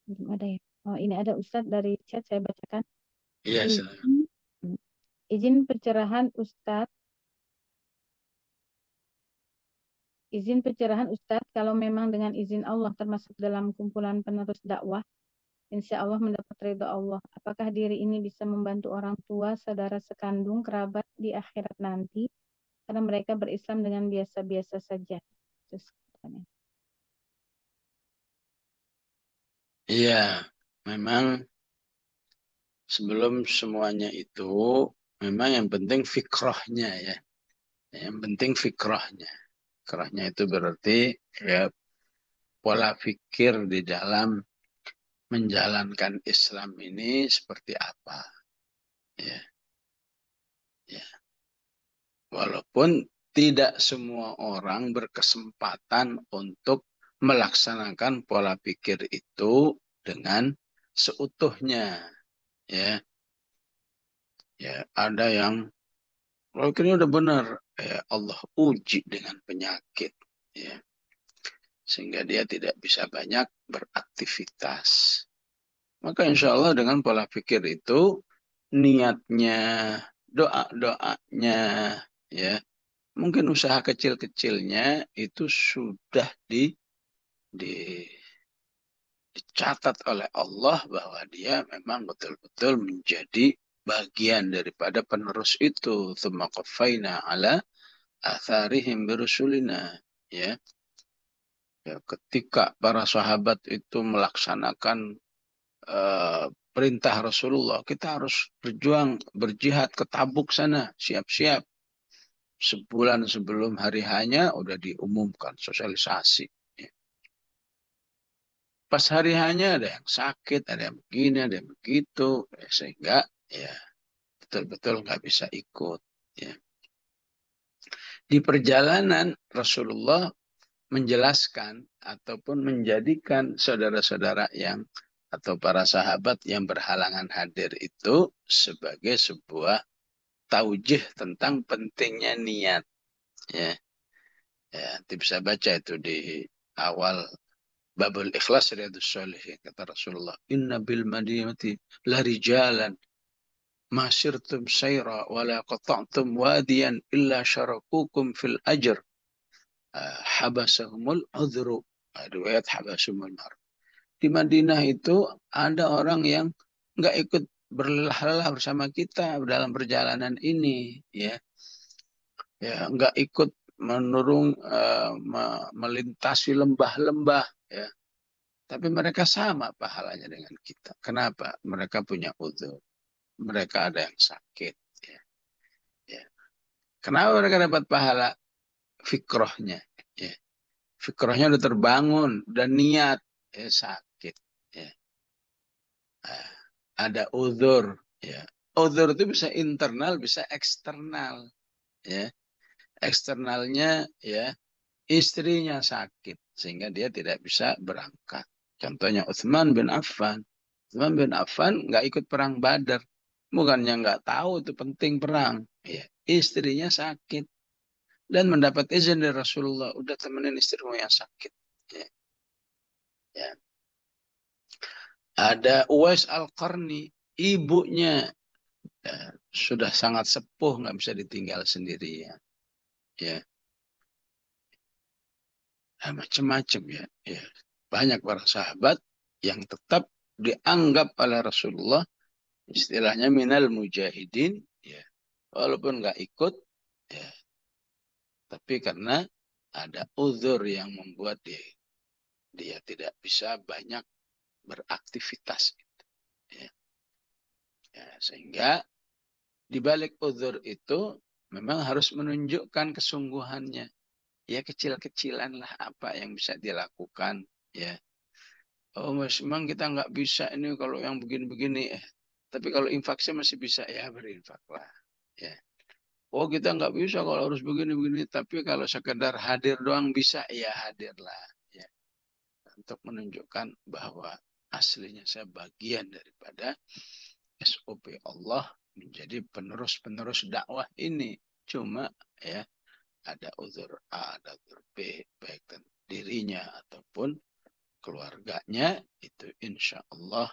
Belum ada ya. Oh, ini ada Ustadz dari chat, saya bacakan. Iya, silakan. Izin, izin pencerahan Ustadz. Izin pencerahan Ustadz, kalau memang dengan izin Allah termasuk dalam kumpulan penerus dakwah, insya Allah mendapat ridho Allah. Apakah diri ini bisa membantu orang tua, saudara sekandung, kerabat di akhirat nanti? Karena mereka berislam dengan biasa-biasa saja. Terus, Iya, memang sebelum semuanya itu, memang yang penting fikrahnya ya. Yang penting fikrahnya. Fikrahnya itu berarti ya pola pikir di dalam menjalankan Islam ini seperti apa. Ya, ya. Walaupun tidak semua orang berkesempatan untuk melaksanakan pola pikir itu dengan seutuhnya. Ya, ya ada yang kalau ini udah benar, ya Allah uji dengan penyakit, ya, sehingga dia tidak bisa banyak beraktivitas. Maka insya Allah dengan pola pikir itu, niatnya, doa-doanya, ya, mungkin usaha kecil-kecilnya itu sudah di- dicatat oleh Allah bahwa dia memang betul-betul menjadi bagian daripada penerus itu. Tsumma qaffayna ala atharihim birusulina. Ya, ya, ketika para sahabat itu melaksanakan eh, perintah Rasulullah, kita harus berjuang, berjihad ke Tabuk sana, siap-siap. Sebulan sebelum hari hanya udah diumumkan sosialisasi. Ya. Pas hari hanya ada yang sakit, ada yang begini, ada yang begitu, ya, sehingga ya betul-betul nggak bisa ikut. Ya. Di perjalanan Rasulullah menjelaskan ataupun menjadikan saudara-saudara yang atau para sahabat yang berhalangan hadir itu sebagai sebuah taujih tentang pentingnya niat. Ya, ya, nanti bisa baca itu di awal Babul Ikhlas Riyadus Shalihin kata Rasulullah, Inna bil madinati la rijalan masirtum sayra wa la qata'tum wadiyan illa syarakukum fil ajr habasahumul udhru. Riwayat habasahumul mar. Di Madinah itu ada orang yang nggak ikut berlelah-lelah bersama kita dalam perjalanan ini, ya, ya nggak ikut menurung melintasi lembah-lembah, ya. Tapi mereka sama pahalanya dengan kita. Kenapa? Mereka punya udzur. Mereka ada yang sakit. Ya, ya. Kenapa mereka dapat pahala? Fikrohnya. Ya. Fikrohnya udah terbangun. Udah niat. Ya, sakit. Ya. Ah, ada udzur. Ya. Udzur itu bisa internal, bisa eksternal. Ya. Eksternalnya ya istrinya sakit. Sehingga dia tidak bisa berangkat. Contohnya Utsman bin Affan. Utsman bin Affan nggak ikut perang Badar. Bukannya nggak tahu itu penting perang. Ya, istrinya sakit dan mendapat izin dari Rasulullah. Udah temenin istrimu yang sakit. Ya, ya. Ada Uwais Al-Qarni, ibunya ya, sudah sangat sepuh, nggak bisa ditinggal sendirian. Ya, nah, macam-macam ya. Ya. Banyak para sahabat yang tetap dianggap oleh Rasulullah istilahnya minal mujahidin, ya, walaupun nggak ikut, ya, tapi karena ada uzur yang membuat dia tidak bisa banyak beraktivitas, ya. Ya, sehingga di balik uzur itu memang harus menunjukkan kesungguhannya. Ya kecil-kecilan lah apa yang bisa dilakukan. Ya, oh mas, memang kita nggak bisa ini kalau yang begini-begini. Tapi kalau infak sih masih bisa ya berinfak lah. Ya. Oh kita nggak bisa kalau harus begini-begini. Tapi kalau sekedar hadir doang bisa ya hadirlah. Ya. Untuk menunjukkan bahwa aslinya saya bagian daripada SOP Allah menjadi penerus-penerus dakwah ini. Cuma ya ada uzur A, ada uzur B, baik dirinya ataupun keluarganya, itu insya Allah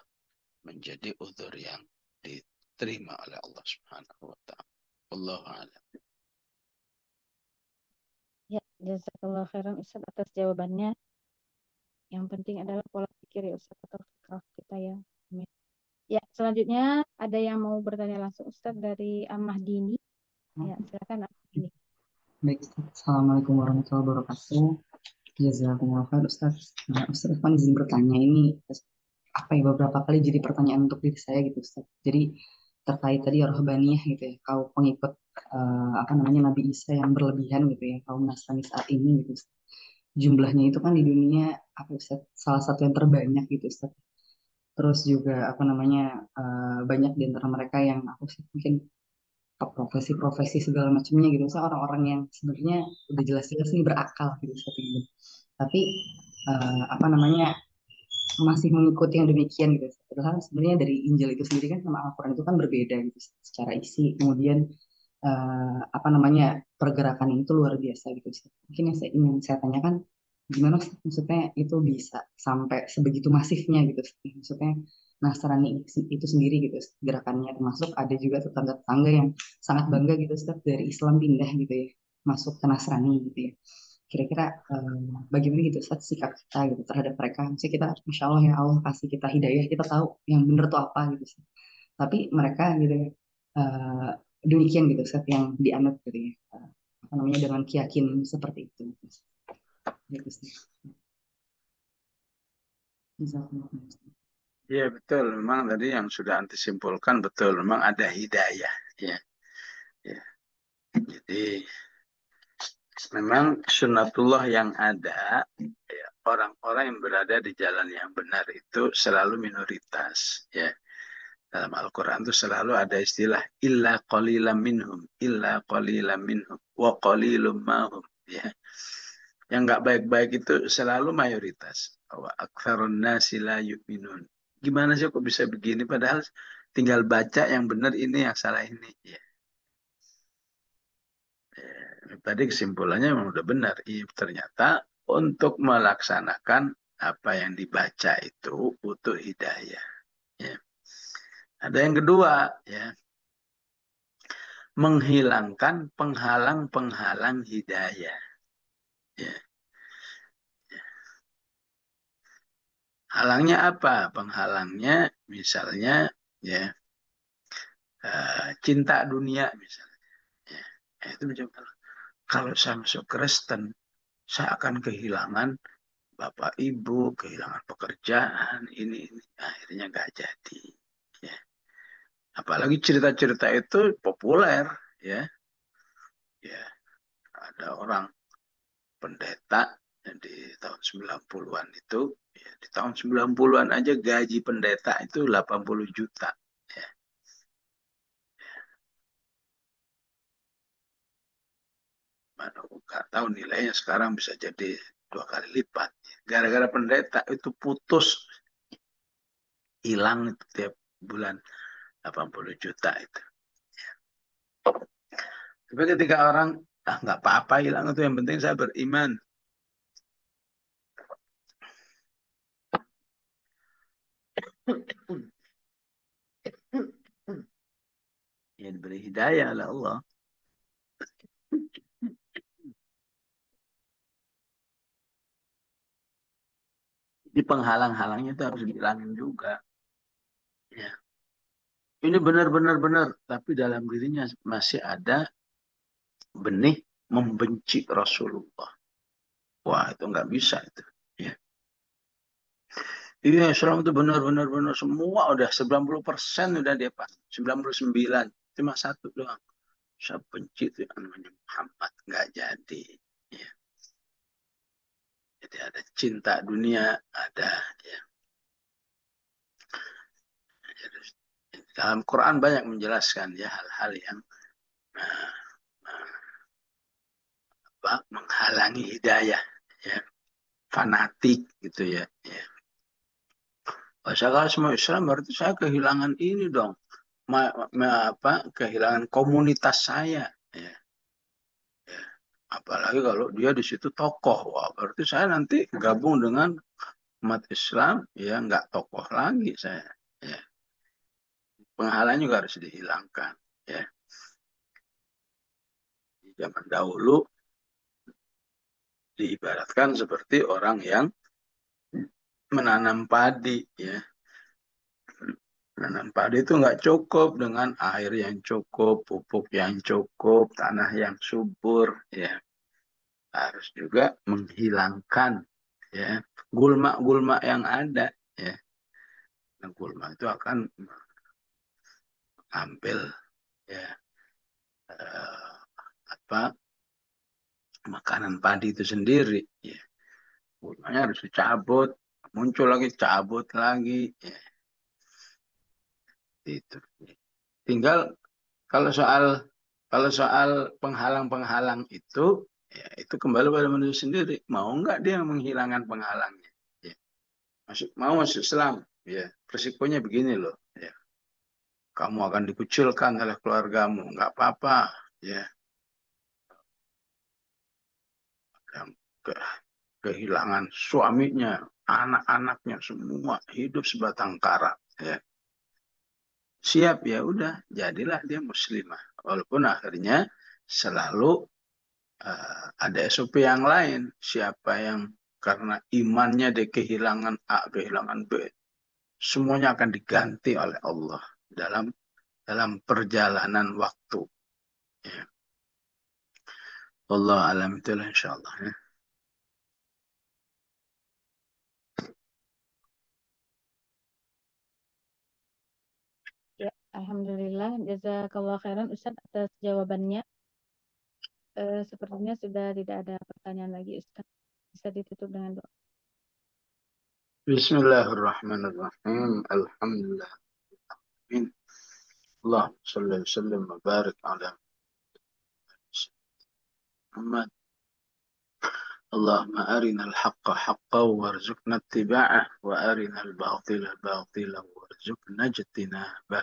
menjadi uzur yang diterima oleh Allah Subhanahu wa taala. Wallahu a'lam. Ya, jazakallah khairan Ustaz atas jawabannya. Yang penting adalah pola pikir ya Ustaz atau fikrah kita ya. Amin. Ya, selanjutnya ada yang mau bertanya langsung Ustaz dari Amah Dini. Ya, silakan Amah Dini. Baik, Ustaz. Assalamualaikum warahmatullahi wabarakatuh. Jazakumullah khair, Ustaz. Nah, Ustaz Irfan izin bertanya ini apa ya beberapa kali jadi pertanyaan untuk diri saya gitu, Ustaz. Jadi terkait tadi rohbaniyah gitu ya, kaum pengikut apa namanya Nabi Isa yang berlebihan gitu ya, kaum Nasrani saat ini gitu, Ustaz. Jumlahnya itu kan di dunia apa Ustaz, salah satu yang terbanyak gitu, Ustaz. Terus juga apa namanya banyak di antara mereka yang aku sih mungkin profesi-profesi segala macamnya gitu. Saya orang-orang yang sebenarnya udah jelas-jelas nih berakal gitu seperti itu. Tapi apa namanya masih mengikuti yang demikian gitu. Padahal sebenarnya dari Injil itu sendiri kan sama Al-Quran itu kan berbeda gitu secara isi. Kemudian apa namanya pergerakan itu luar biasa gitu. Mungkin yang saya ingin saya tanyakan gimana sih maksudnya itu bisa sampai sebegitu masifnya gitu. Maksudnya Nasrani itu sendiri gitu gerakannya termasuk ada juga tetangga-tetangga yang sangat bangga gitu Ustaz dari Islam pindah gitu ya masuk ke Nasrani gitu ya. Kira-kira bagaimana gitu Ustaz sikap kita gitu terhadap mereka. Misalnya kita Masya Allah ya Allah kasih kita hidayah kita tahu yang benar tuh apa gitu Ustaz. Tapi mereka gitu ya eh, demikian gitu Ustaz yang dianut gitu ya. Apa namanya dengan keyakinan seperti itu. Gitu, Ustaz. Jazakumullah khairan. Ya betul, memang tadi yang sudah anti simpulkan betul, memang ada hidayah. Ya, ya. Jadi memang sunnatullah yang ada, ya, orang-orang yang berada di jalan yang benar itu selalu minoritas. Ya, dalam Al-Quran itu selalu ada istilah illa qalilam minhum, illa qalilam minhum, wa qalilum mahum. Ya, yang nggak baik-baik itu selalu mayoritas. Wa aktsarun nasi la yu'minun. Gimana sih kok bisa begini? Padahal tinggal baca yang benar ini, yang salah ini. Ya. Tadi kesimpulannya memang udah benar. Iya, ternyata untuk melaksanakan apa yang dibaca itu butuh hidayah. Ya. Ada yang kedua, ya, menghilangkan penghalang-penghalang hidayah. Ya. Halangnya apa? Penghalangnya misalnya ya cinta dunia misalnya. Ya. Itu mencoba. Kalau saya masuk Kristen, saya akan kehilangan bapak ibu, kehilangan pekerjaan, ini. Akhirnya nggak jadi. Ya. Apalagi cerita-cerita itu populer, ya. Ya, ada orang pendeta yang di tahun 90-an itu, ya, di tahun 90-an aja gaji pendeta itu 80 juta. Ya. Mana nggak tahu nilainya sekarang bisa jadi 2 kali lipat. Gara-gara pendeta itu putus, hilang itu tiap bulan 80 juta itu. Tapi ketika orang, nggak apa-apa hilang itu, yang penting saya beriman. Ya diberi hidayah oleh Allah. Jadi penghalang-halangnya itu harus dihilangin juga. Ya. Ini benar-benar benar, tapi dalam dirinya masih ada benih membenci Rasulullah. Wah, itu nggak bisa itu. Ya. Iya, Islam itu benar-benar benar semua udah 90% udah dia pas. 99, cuma satu doang. Saya benci itu yang namanya Muhammad, nggak jadi. Ya. Jadi ada cinta dunia, ada ya. Jadi, dalam Quran banyak menjelaskan ya hal-hal yang uh, menghalangi hidayah, ya, fanatik gitu ya. Ya. Saya semua Islam berarti saya kehilangan ini dong, kehilangan komunitas saya. Ya. Ya. Apalagi kalau dia di situ tokoh, wah berarti saya nanti gabung dengan umat Islam, ya nggak tokoh lagi saya. Ya. Penghalang juga harus dihilangkan. Ya. Di zaman dahulu diibaratkan seperti orang yang menanam padi. Ya. Menanam padi itu nggak cukup dengan air yang cukup, pupuk yang cukup, tanah yang subur. Ya. Harus juga menghilangkan ya gulma-gulma yang ada. Ya. Nah, gulma itu akan mengambil ya eh, apa makanan padi itu sendiri. Ya. Gulmanya harus dicabut, muncul lagi, cabut lagi. Ya. Itu. Tinggal kalau soal penghalang-penghalang itu, ya itu kembali pada manusia sendiri. Mau nggak dia menghilangkan penghalangnya? Ya. Mau masuk Islam, ya resikonya begini loh. Ya. Kamu akan dikucilkan oleh keluargamu, nggak apa-apa. Ya. Yang kehilangan suaminya, anak-anaknya semua hidup sebatang kara. Ya. Siap ya udah, jadilah dia muslimah. Walaupun akhirnya selalu ada SOP yang lain. Siapa yang karena imannya dia kehilangan A, kehilangan B, semuanya akan diganti oleh Allah dalam perjalanan waktu. Ya. Allah alam itulah insyaallah. Ya. Ya, alhamdulillah. Jazakallah khairan Ustaz atas jawabannya. Sepertinya sudah tidak ada pertanyaan lagi Ustaz. Bisa ditutup dengan doa. Bismillahirrahmanirrahim. Alhamdulillah. Amin. Allah sallallahu alaihi wasallam wa barik ala Muhammad. اللهم أرنا الحق حقا وارزقنا اتباعه وأرنا الباطل باطلا وارزقنا اجتنابه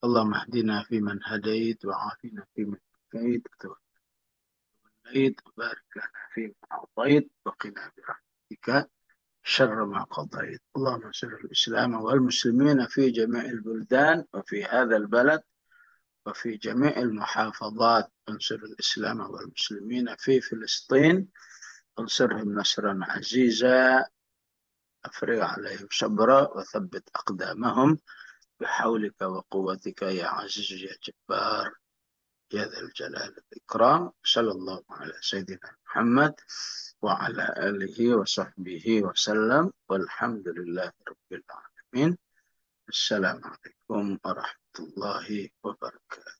اللهم اهدنا فيمن هديت وعافنا فيمن عافيت وتوليت وبارك لنا فيما أعطيت وقنا برحمتك شر ما قضيت اللهم انصر الإسلام والمسلمين في جميع البلدان وفي هذا البلد وفي جميع المحافظات انصر الإسلام والمسلمين في فلسطين انصرهم نصرا عزيزا أفرغ عليهم صبرا وثبت أقدامهم بحولك وقوتك يا عزيز يا جبار يا ذا الجلال والإكرام صلى الله على سيدنا محمد وعلى آله وصحبه وسلم والحمد لله رب العالمين السلام عليكم ورحمة الله وبركاته